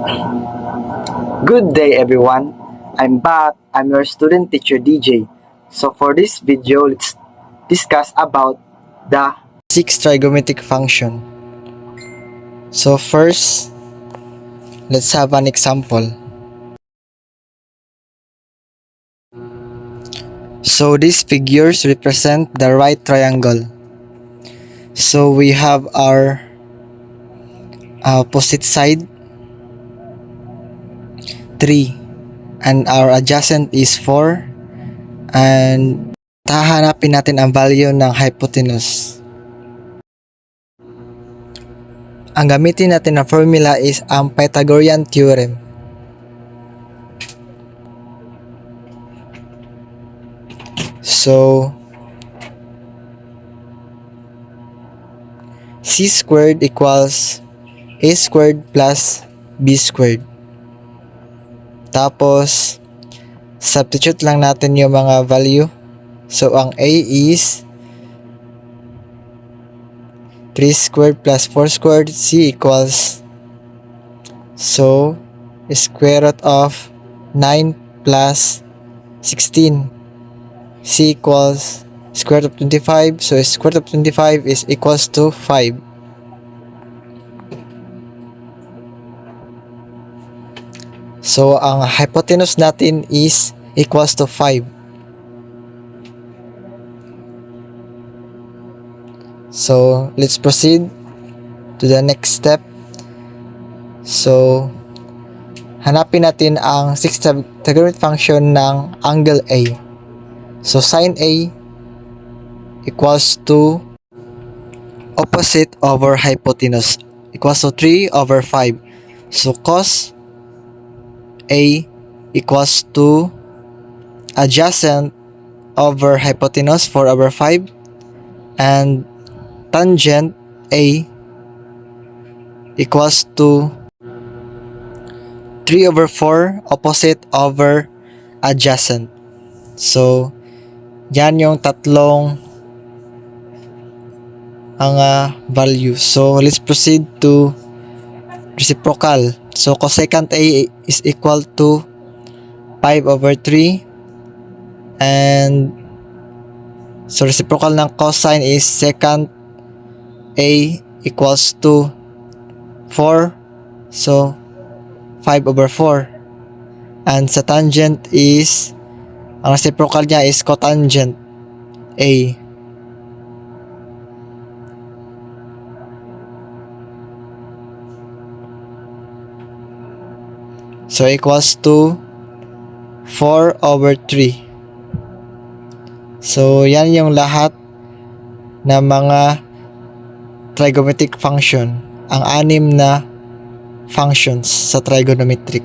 Good day everyone, I'm back. I'm your student teacher DJ. So for this video, let's discuss about the 6 trigonometric function. So first, let's have an example. So these figures represent the right triangle. So we have our opposite side 3 and our adjacent is 4, and hahanapin natin ang value ng hypotenuse. Ang gamitin natin na formula is ang Pythagorean theorem. So c squared equals a squared plus b squared. Tapos substitute lang natin yung mga value. So ang a is 3 squared plus 4 squared. C equals, so square root of 9 plus 16. C equals square root of 25. So square root of 25 is equals to 5. So ang hypotenuse natin is equals to 5. So let's proceed to the next step. So hanapin natin ang 6th trigonometric function ng angle A. So sin A equals to opposite over hypotenuse equals to 3 over 5. So cos A equals to adjacent over hypotenuse 4 over 5, and tangent A equals to 3 over 4 opposite over adjacent. So yan yung tatlong values. So let's proceed to reciprocal. So cosecant A is equal to 5 over 3, and so reciprocal ng cosine is secant A equals to 4, so 5 over 4. And sa tangent is, ang reciprocal niya is cotangent A. So equals to 4 over 3. So yan yung lahat ng mga trigonometric function, ang 6 na functions sa trigonometric.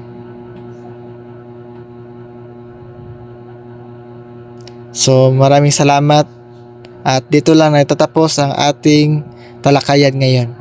So maraming salamat, at dito lang natatapos ang ating talakayan ngayon.